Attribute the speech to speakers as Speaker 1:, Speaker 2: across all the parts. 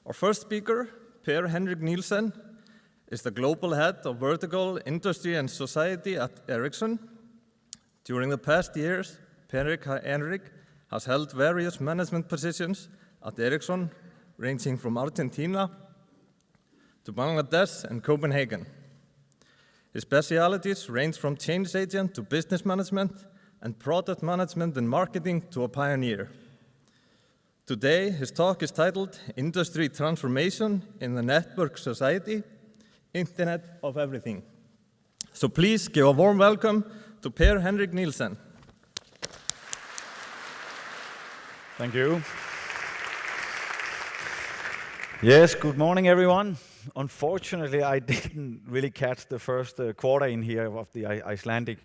Speaker 1: Our first speaker, Per-Henrik Nielsen, is the global head of vertical industry and society at Ericsson. During the past years, Per-Henrik has held various management positions at Ericsson, ranging from Argentina to Bangladesh and Copenhagen. His specialities range from change agent to business management and product management and marketing to a pioneer. Today, his talk is titled Industry Transformation in the Network Society, Internet of Everything. So please give a warm welcome to Per-Henrik Nielsen.
Speaker 2: Thank you. Yes, good morning, everyone. Unfortunately, I didn't really catch the first quarter in here of the Icelandic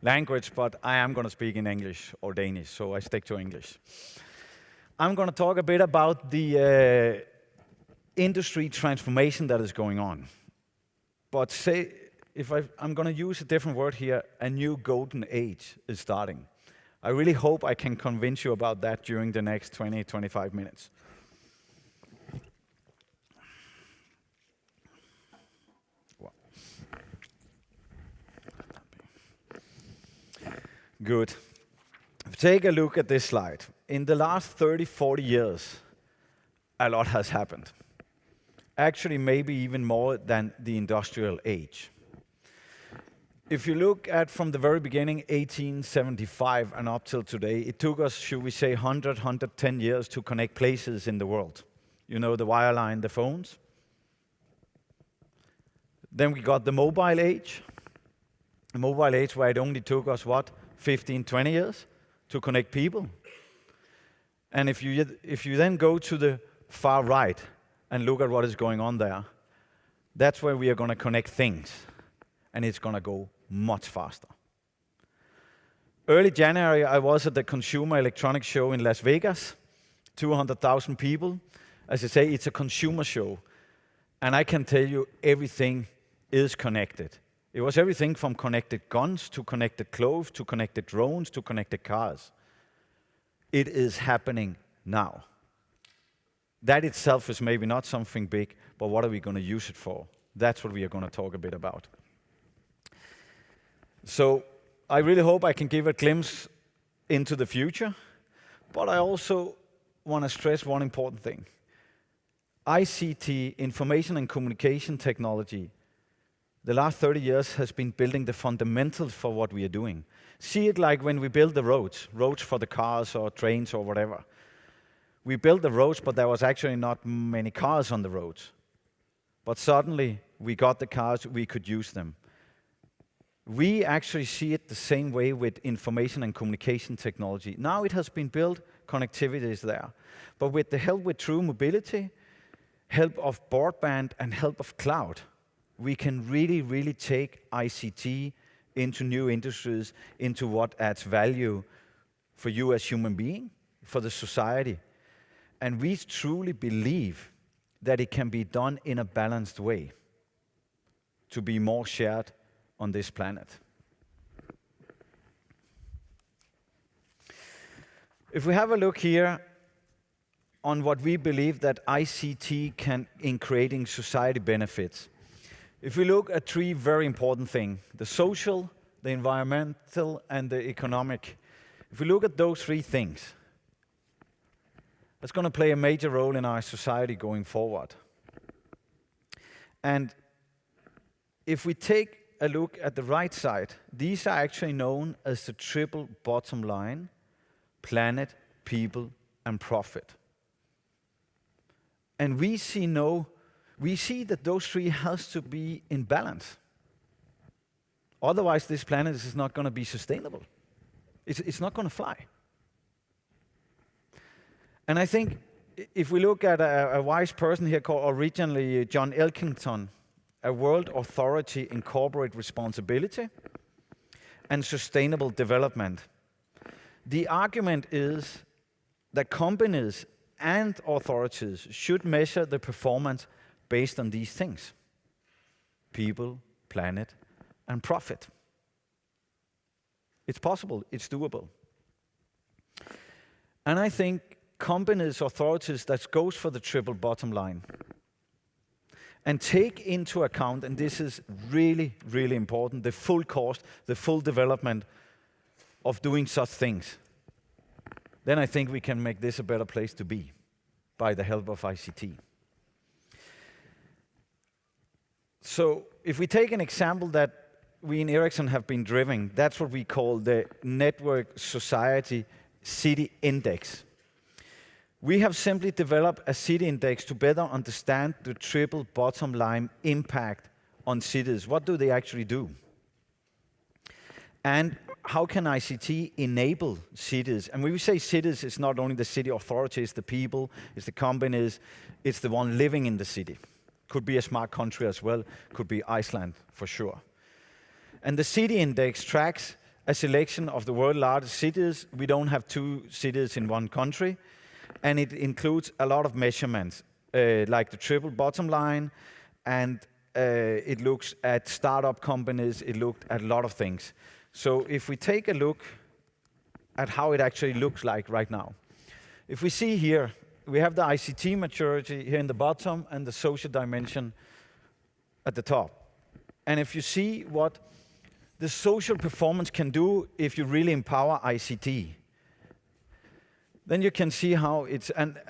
Speaker 2: language, but I am going to speak in English or Danish, so I stick to English. I'm going to talk a bit about the industry transformation that is going on. But I'm going to use a different word here, a new golden age is starting. I really hope I can convince you about that during the next 20-25 minutes. Good. Take a look at this slide. In the last 30-40 years, a lot has happened. Actually, maybe even more than the industrial age. If you look at from the very beginning, 1875 and up till today, it took us, should we say, 110 years to connect places in the world. You know, the wireline, the phones. Then we got the mobile age. The mobile age where it only took us, 15-20 years to connect people. And if you then go to the far right and look at what is going on there, that's where we are going to connect things. And it's going to go much faster. Early January, I was at the Consumer Electronics Show in Las Vegas. 200,000 people. As I say, it's a consumer show. And I can tell you, everything is connected. It was everything from connected guns to connected clothes to connected drones to connected cars. It is happening now. That itself is maybe not something big, but what are we going to use it for? That's what we are going to talk a bit about. So I really hope I can give a glimpse into the future, but I also want to stress one important thing. ICT, information and communication technology, the last 30 years has been building the fundamentals for what we are doing. See it like when we build the roads for the cars or trains or whatever. We built the roads, but there was actually not many cars on the roads. But suddenly, we got the cars, we could use them. We actually see it the same way with information and communication technology. Now it has been built, connectivity is there. But with the help with true mobility, help of broadband and help of cloud, we can really, really take ICT into new industries, into what adds value for you as human being, for the society. And we truly believe that it can be done in a balanced way to be more shared on this planet. If we have a look here on what we believe that ICT can in creating society benefits, if we look at three very important things, the social, the environmental, and the economic, if we look at those three things, that's going to play a major role in our society going forward. And if we take a look at the right side, these are actually known as the triple bottom line: planet, people, and profit. And we see that those three has to be in balance. Otherwise, this planet is not going to be sustainable. It's not going to fly. And I think if we look at a wise person here called originally John Elkington, a world authority in corporate responsibility and sustainable development, the argument is that companies and authorities should measure the performance based on these things: people, planet, and profit. It's possible, it's doable. And I think companies, authorities that goes for the triple bottom line and take into account, and this is really, really important, the full cost, the full development of doing such things, then I think we can make this a better place to be by the help of ICT. So if we take an example that we in Ericsson have been driving, that's what we call the Network Society City Index. We have simply developed a city index to better understand the triple bottom line impact on cities. What do they actually do? And how can ICT enable cities? And when we say cities, it's not only the city authorities, the people, it's the companies, it's the one living in the city. Could be a smart country as well, could be Iceland for sure. And the city index tracks a selection of the world's largest cities. We don't have 2 cities in one country. And it includes a lot of measurements, like the triple bottom line, and it looks at startup companies, it looked at a lot of things. So if we take a look at how it actually looks like right now. If we see here, we have the ICT maturity here in the bottom and the social dimension at the top. And if you see what the social performance can do if you really empower ICT, then you can see how it's, and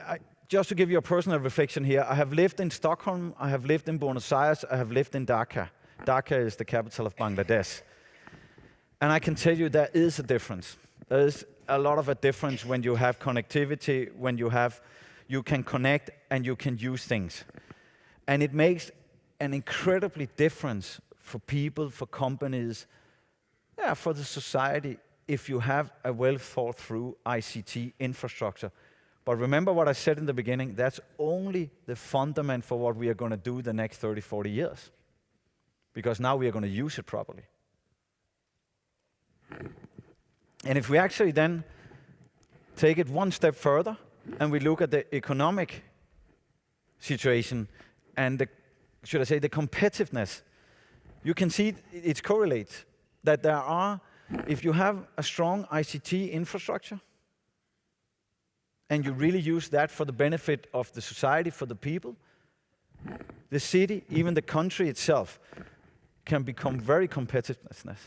Speaker 2: just to give you a personal reflection here, I have lived in Stockholm, I have lived in Buenos Aires, I have lived in Dhaka. Dhaka is the capital of Bangladesh. And I can tell you there is a difference. There is a lot of a difference when you have connectivity, when you can connect and you can use things. And it makes an incredibly difference for people, for companies, for the society, if you have a well thought through ICT infrastructure. But remember what I said in the beginning, that's only the fundament for what we are going to do the next 30, 40 years. Because now we are going to use it properly. And if we actually then take it one step further and we look at the economic situation and the competitiveness, you can see it correlates that there are, if you have a strong ICT infrastructure and you really use that for the benefit of the society, for the people, the city, even the country itself, can become very competitiveness.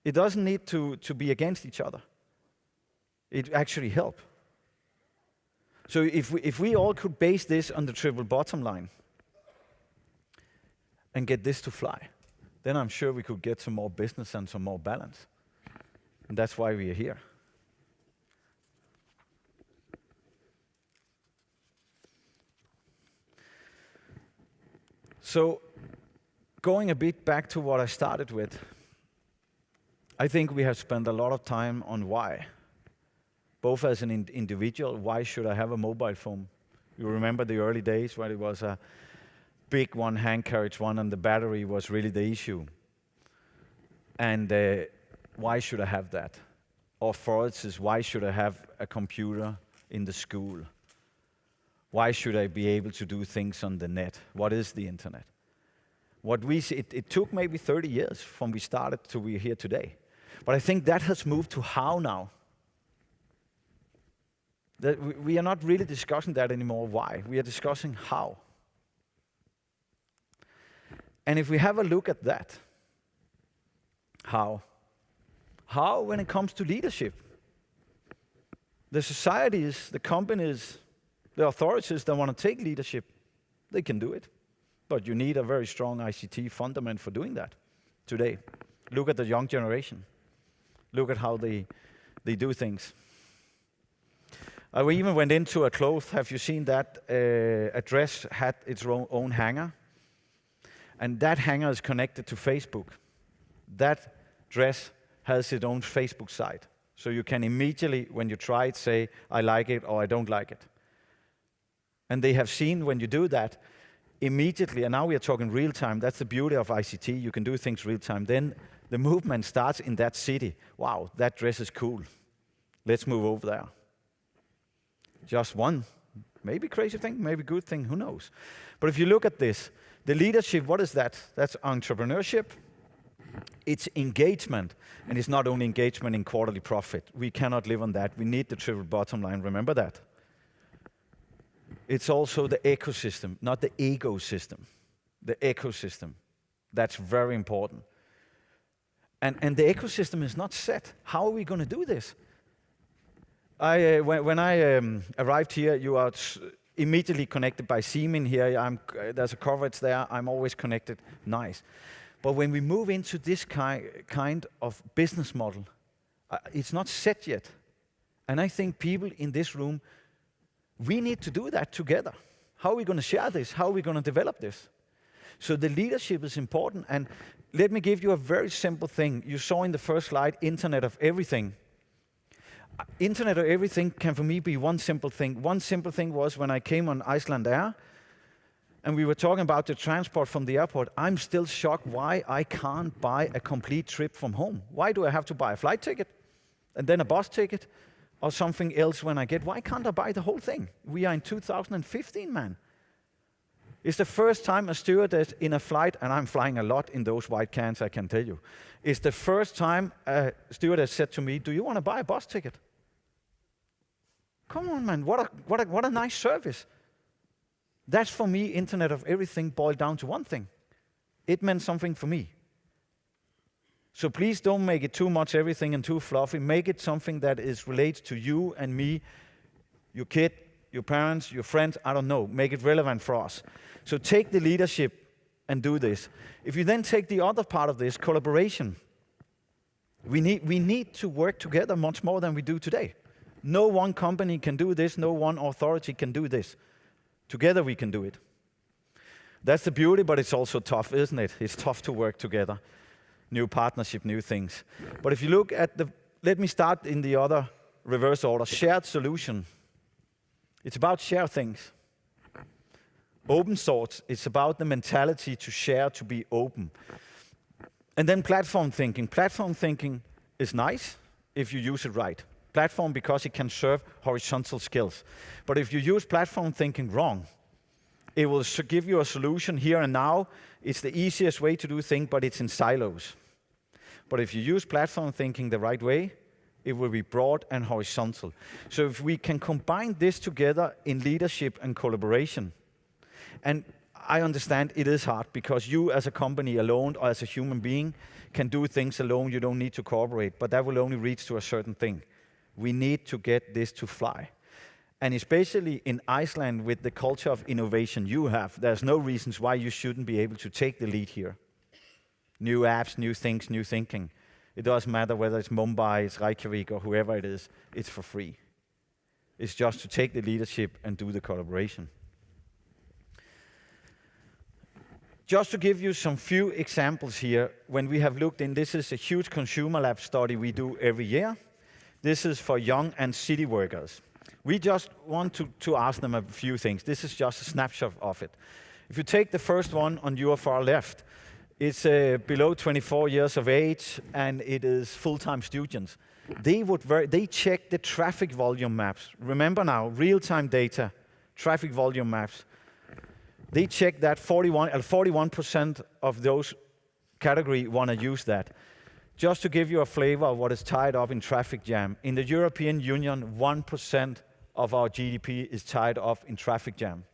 Speaker 2: It doesn't need to be against each other. It actually helps. So if we all could base this on the triple bottom line and get this to fly, then I'm sure we could get some more business and some more balance. And that's why we are here. So, going a bit back to what I started with, I think we have spent a lot of time on why. Both as an individual, why should I have a mobile phone? You remember the early days when it was a big one, hand carriage one, and the battery was really the issue. And why should I have that? Authorities, why should I have a computer in the school? Why should I be able to do things on the net? What is the internet? What we see, it took maybe 30 years from we started to we're here today. But I think that has moved to how now. That we are not really discussing that anymore, why. We are discussing how. And if we have a look at that, how when it comes to leadership, the societies, the companies, the authorities that want to take leadership, they can do it. But you need a very strong ICT fundament for doing that today. Look at the young generation. Look at how they do things. We even went into a cloth. Have you seen that? A dress had its own hanger. And that hanger is connected to Facebook. That dress has its own Facebook site. So you can immediately, when you try it, say, I like it or I don't like it. And they have seen when you do that, immediately, and now we are talking real time, that's the beauty of ICT, you can do things real time. Then the movement starts in that city. Wow, that dress is cool. Let's move over there. Just one, maybe crazy thing, maybe good thing, who knows. But if you look at this, the leadership, what is that? That's entrepreneurship. It's engagement, and it's not only engagement in quarterly profit. We cannot live on that. We need the triple bottom line, remember that. It's also the ecosystem, not the ecosystem. The ecosystem. That's very important. And the ecosystem is not set. How are we going to do this? When I arrived here, you are immediately connected by Siemens here. There's a coverage there. I'm always connected. Nice. But when we move into this kind of business model, it's not set yet. And I think people in this room, we need to do that together. How are we going to share this? How are we going to develop this? So the leadership is important. And let me give you a very simple thing. You saw in the first slide, Internet of Everything. Internet of Everything can for me be one simple thing. One simple thing was when I came on Iceland Air, and we were talking about the transport from the airport. I'm still shocked why I can't buy a complete trip from home. Why do I have to buy a flight ticket and then a bus ticket or something else when I get? Why can't I buy the whole thing? We are in 2015, man. It's the first time a stewardess in a flight, and I'm flying a lot in those white cans, I can tell you. It's the first time a stewardess said to me, "Do you want to buy a bus ticket?" Come on, man, what a nice service. That's for me, Internet of Everything boiled down to one thing. It meant something for me. So please don't make it too much everything and too fluffy. Make it something that is related to you and me, your kid, your parents, your friends, I don't know. Make it relevant for us. So take the leadership and do this. If you then take the other part of this, collaboration, we need to work together much more than we do today. No one company can do this. No one authority can do this. Together we can do it. That's the beauty, but it's also tough, isn't it? It's tough to work together. New partnership, new things. But if you look at let me start in the other reverse order. Shared solution. It's about share things. Open source, it's about the mentality to share, to be open. And then platform thinking. Platform thinking is nice if you use it right. Platform because it can serve horizontal skills. But if you use platform thinking wrong, it will give you a solution here and now. It's the easiest way to do things, but it's in silos. But if you use platform thinking the right way, it will be broad and horizontal. So if we can combine this together in leadership and collaboration, and I understand it is hard because you as a company alone or as a human being can do things alone. You don't need to cooperate, but that will only reach to a certain thing. We need to get this to fly. And especially in Iceland with the culture of innovation you have, there's no reasons why you shouldn't be able to take the lead here. New apps, new things, new thinking. It doesn't matter whether it's Mumbai, it's Reykjavik, or whoever it is, it's for free. It's just to take the leadership and do the collaboration. Just to give you some few examples here, when we have looked in, this is a huge consumer lab study we do every year. This is for young and city workers. We just want to ask them a few things. This is just a snapshot of it. If you take the first one on your far left, it's below 24 years of age, and it is full-time students. They check the traffic volume maps. Remember now, real-time data, traffic volume maps. They check that 41% of those category want to use that. Just to give you a flavor of what is tied up in traffic jam, in the European Union, 1% of our GDP is tied up in traffic jam.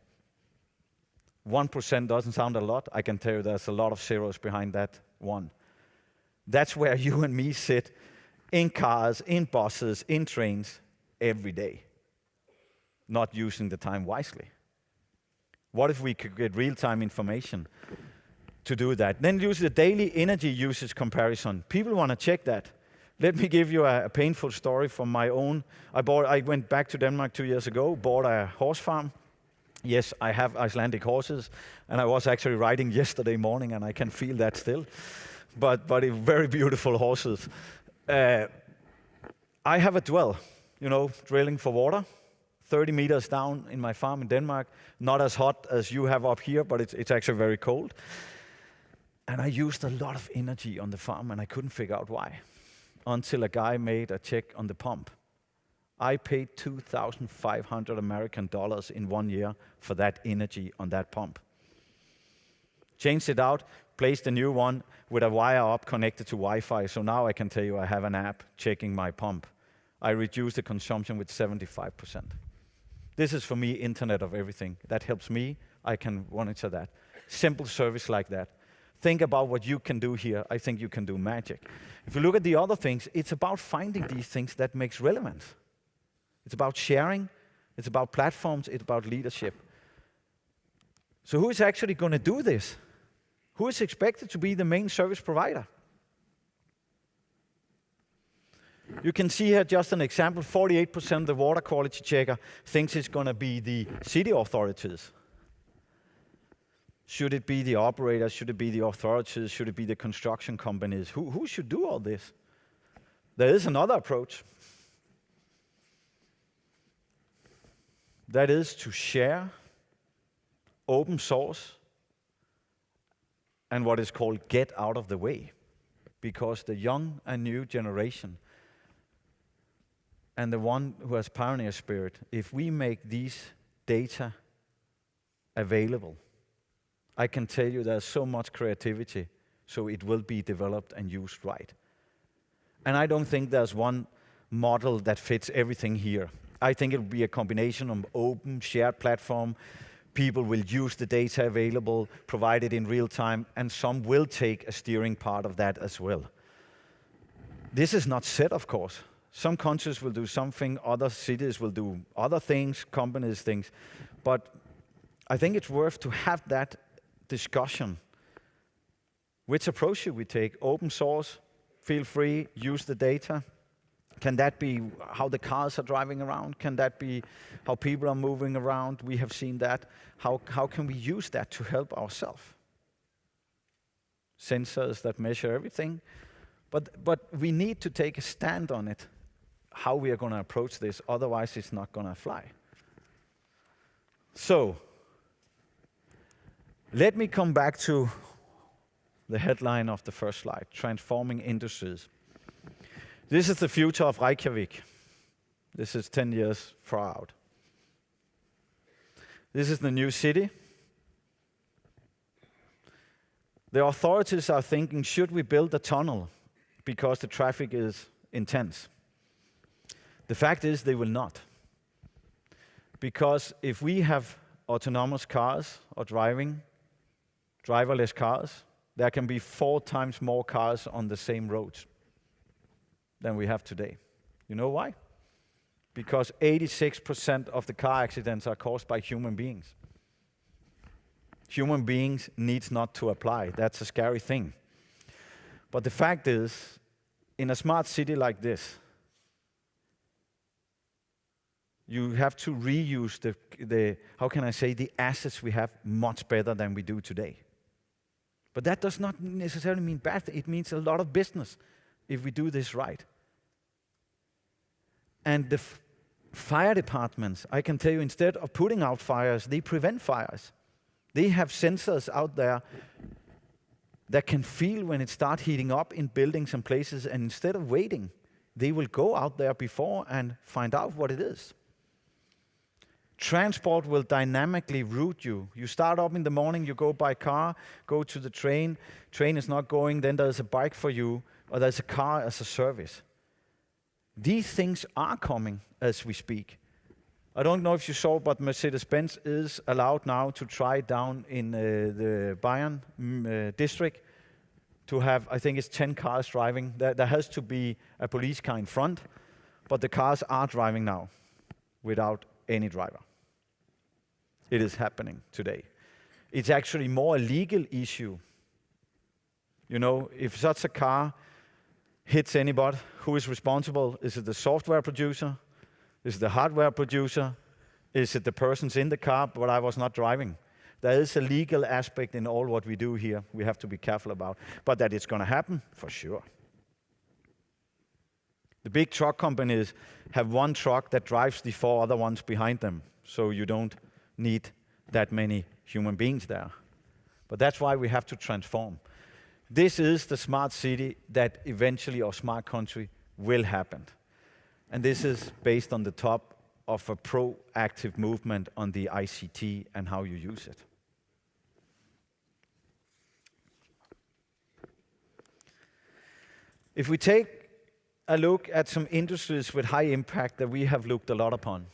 Speaker 2: 1% doesn't sound a lot. I can tell you there's a lot of zeros behind that one. That's where you and me sit in cars, in buses, in trains every day, not using the time wisely. What if we could get real-time information to do that? Then use the daily energy usage comparison. People want to check that. Let me give you a painful story from my own. I went back to Denmark 2 years ago, bought a horse farm. Yes, I have Icelandic horses, and I was actually riding yesterday morning, and I can feel that still. But very beautiful horses. I have a dwell, drilling for water, 30 meters down in my farm in Denmark. Not as hot as you have up here, but it's actually very cold. And I used a lot of energy on the farm, and I couldn't figure out why, until a guy made a check on the pump. I paid $2,500 American in 1 year for that energy on that pump. Changed it out, placed a new one with a wire up connected to Wi-Fi, so now I can tell you I have an app checking my pump. I reduced the consumption with 75%. This is for me Internet of Everything. That helps me. I can monitor that. Simple service like that. Think about what you can do here. I think you can do magic. If you look at the other things, it's about finding these things that makes relevance. It's about sharing. It's about platforms. It's about leadership. So who is actually going to do this? Who is expected to be the main service provider? You can see here just an example. 48% of the water quality checker thinks it's going to be the city authorities. Should it be the operators? Should it be the authorities? Should it be the construction companies? Who should do all this? There is another approach. That is to share open source and what is called get out of the way. Because the young and new generation and the one who has pioneer spirit, if we make these data available, I can tell you there's so much creativity, so it will be developed and used right. And I don't think there's one model that fits everything here. I think it will be a combination of open, shared platform. People will use the data available, provided in real time, and some will take a steering part of that as well. This is not set, of course. Some countries will do something, other cities will do other things, companies things. But I think it's worth to have that discussion. Which approach should we take? Open source, feel free, use the data. Can that be how the cars are driving around? Can that be how people are moving around? We have seen that. How can we use that to help ourselves? Sensors that measure everything. But we need to take a stand on it, how we are going to approach this, otherwise it's not going to fly. So, let me come back to the headline of the first slide, transforming industries. This is the future of Reykjavik. This is 10 years far out. This is the new city. The authorities are thinking, should we build a tunnel because the traffic is intense? The fact is they will not. Because if we have autonomous cars or driverless cars, there can be 4 times more cars on the same roads than we have today. You know why? Because 86% of the car accidents are caused by human beings. Human beings need not to apply. That's a scary thing. But the fact is, in a smart city like this, you have to reuse the assets we have much better than we do today. But that does not necessarily mean bad. It means a lot of business if we do this right. And the fire departments, I can tell you, instead of putting out fires, they prevent fires. They have sensors out there that can feel when it starts heating up in buildings and places, and instead of waiting, they will go out there before and find out what it is. Transport will dynamically route you. You start up in the morning, you go by car, go to the train is not going, then there's a bike for you, or there's a car as a service. These things are coming as we speak. I don't know if you saw, but Mercedes-Benz is allowed now to try down in the Bayern district to have, I think it's 10 cars driving. There has to be a police car in front, but the cars are driving now without any driver. It is happening today. It's actually more a legal issue. You know, if such a car hits anybody, who is responsible? Is it the software producer? Is it the hardware producer? Is it the persons in the car, but I was not driving? There is a legal aspect in all what we do here we have to be careful about. But that it's going to happen, for sure. The big truck companies have one truck that drives the 4 other ones behind them, so you don't need that many human beings there. But that's why we have to transform. This is the smart city that eventually, or smart country, will happen. And this is based on the top of a proactive movement on the ICT and how you use it. If we take a look at some industries with high impact that we have looked a lot upon,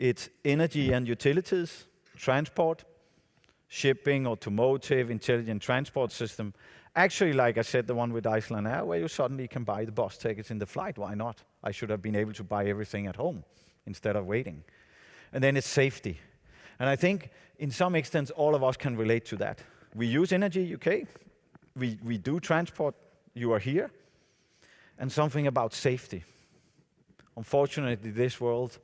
Speaker 2: It's energy and utilities, transport, shipping, automotive, intelligent transport system. Actually, like I said, the one with Iceland Air, where you suddenly can buy the bus tickets in the flight. Why not? I should have been able to buy everything at home instead of waiting. And then it's safety. And I think in some extent, all of us can relate to that. We use energy, UK. We do transport, you are here. And something about safety. Unfortunately, this world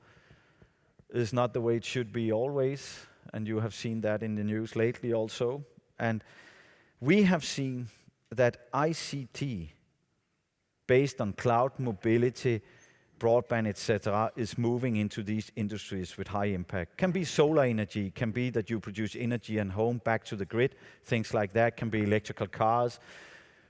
Speaker 2: is not the way it should be always. And you have seen that in the news lately also. And we have seen that ICT, based on cloud mobility, broadband, etc., is moving into these industries with high impact. Can be solar energy, can be that you produce energy at home back to the grid, things like that, can be electrical cars.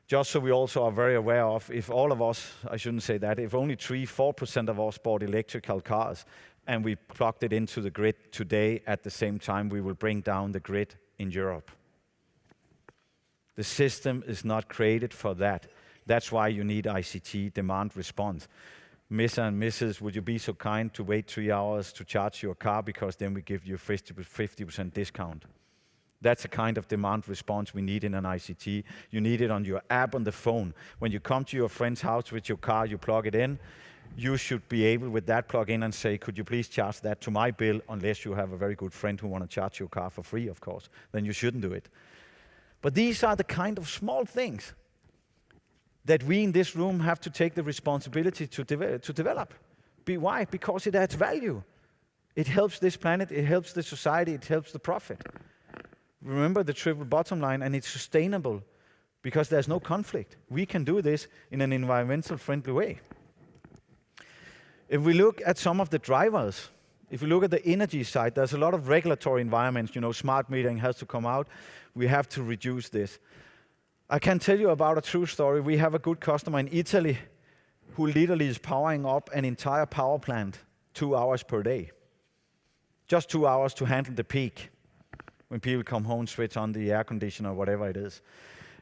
Speaker 2: Just so we also are very aware of, if all of us, I shouldn't say that, if only 3-4% of us bought electrical cars and we plugged it into the grid today at the same time, we will bring down the grid in Europe. The system is not created for that. That's why you need ICT, demand response. Mr. and Mrs., would you be so kind to wait 3 hours to charge your car because then we give you a 50% discount? That's the kind of demand response we need in an ICT. You need it on your app on the phone. When you come to your friend's house with your car, you plug it in. You should be able with that plug in and say, could you please charge that to my bill, unless you have a very good friend who want to charge your car for free, of course. Then you shouldn't do it. But these are the kind of small things that we in this room have to take the responsibility to develop. Why? Because it adds value. It helps this planet, it helps the society, it helps the profit. Remember the triple bottom line, and it's sustainable because there's no conflict. We can do this in an environmental friendly way. If we look at some of the drivers, if we look at the energy side, there's a lot of regulatory environments, smart metering has to come out. We have to reduce this. I can tell you about a true story. We have a good customer in Italy who literally is powering up an entire power plant 2 hours per day. Just 2 hours to handle the peak. When people come home, switch on the air conditioner or whatever it is.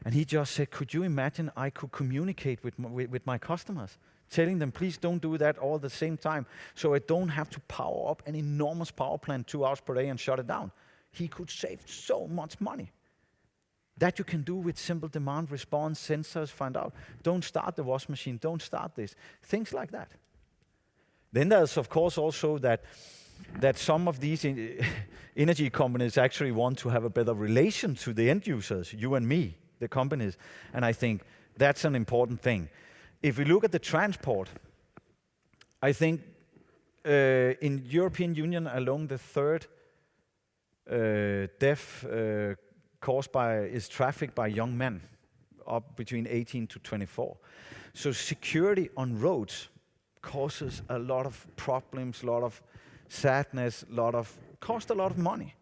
Speaker 2: And he just said, could you imagine I could communicate with my customers, telling them, please don't do that all at the same time, so I don't have to power up an enormous power plant 2 hours per day and shut it down. He could save so much money. That you can do with simple demand response, sensors, find out. Don't start the wash machine, don't start this. Things like that. Then there's, of course, also that some of these energy companies actually want to have a better relation to the end users, you and me, the companies. And I think that's an important thing. If we look at the transport, I think in European Union alone, the third death caused is traffic by young men, up between 18 to 24. So security on roads causes a lot of problems, a lot of sadness, cost a lot of money.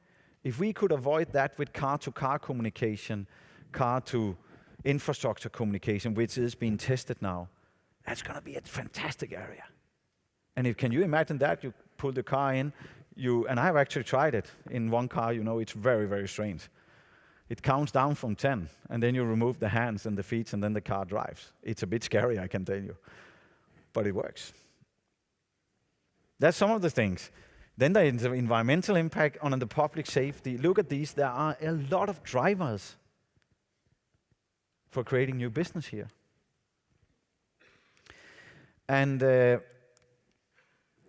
Speaker 2: If we could avoid that with car-to-car communication, car-to-infrastructure communication, which is being tested now, that's going to be a fantastic area. And can you imagine that? You pull the car in, and I've actually tried it in one car, it's very, very strange. It counts down from 10, and then you remove the hands and the feet, and then the car drives. It's a bit scary, I can tell you, but it works. That's some of the things. Then there is the environmental impact on the public safety. Look at these. There are a lot of drivers for creating new business here. And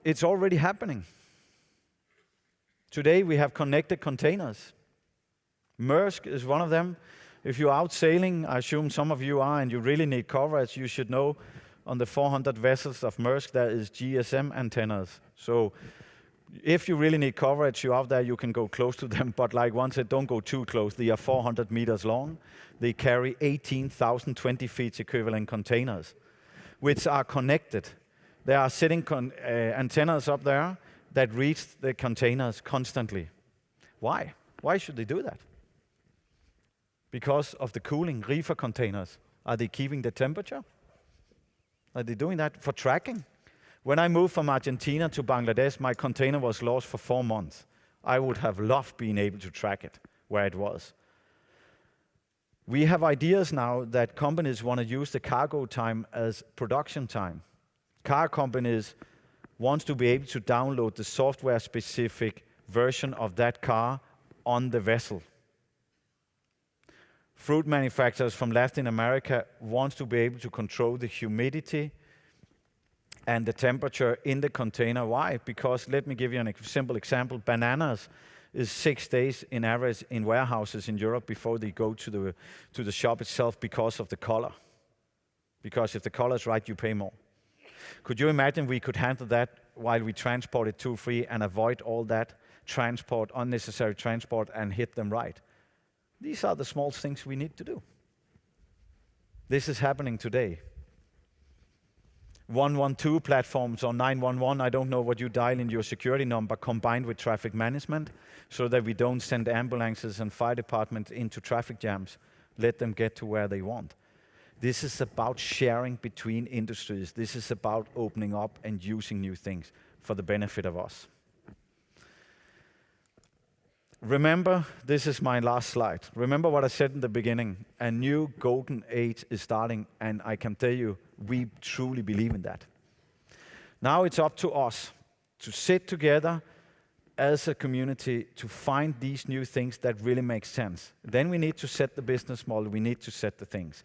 Speaker 2: it's already happening. Today we have connected containers. Maersk is one of them. If you're out sailing, I assume some of you are, and you really need coverage, you should know on the 400 vessels of Maersk there is GSM antennas. So if you really need coverage, you're out there, you can go close to them. But like one said, don't go too close. They are 400 meters long. They carry 18,000 20 feet equivalent containers, which are connected. There are sitting antennas up there that reach the containers constantly. Why? Why should they do that? Because of the cooling, reefer containers. Are they keeping the temperature? Are they doing that for tracking? When I moved from Argentina to Bangladesh, my container was lost for 4 months. I would have loved being able to track it, where it was. We have ideas now that companies want to use the cargo time as production time. Car companies wants to be able to download the software-specific version of that car on the vessel. Fruit manufacturers from Latin America want to be able to control the humidity and the temperature in the container. Why? Because, let me give you a simple example. Bananas is 6 days in average in warehouses in Europe before they go to the shop itself because of the color. Because if the color is right, you pay more. Could you imagine we could handle that while we transport it to free and avoid all that transport, unnecessary transport, and hit them right? These are the small things we need to do. This is happening today. 112 platforms or 911, I don't know what you dial in your security number, combined with traffic management, so that we don't send ambulances and fire departments into traffic jams. Let them get to where they want. This is about sharing between industries. This is about opening up and using new things for the benefit of us. Remember, this is my last slide. Remember what I said in the beginning. A new golden age is starting, and I can tell you, we truly believe in that. Now it's up to us to sit together as a community to find these new things that really make sense. Then we need to set the business model, we need to set the things.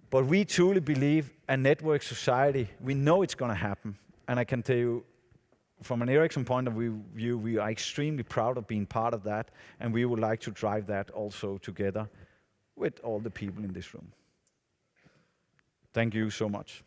Speaker 2: But we truly believe a network society, we know it's going to happen. And I can tell you, from an Ericsson point of view, we are extremely proud of being part of that, and we would like to drive that also together with all the people in this room. Thank you so much.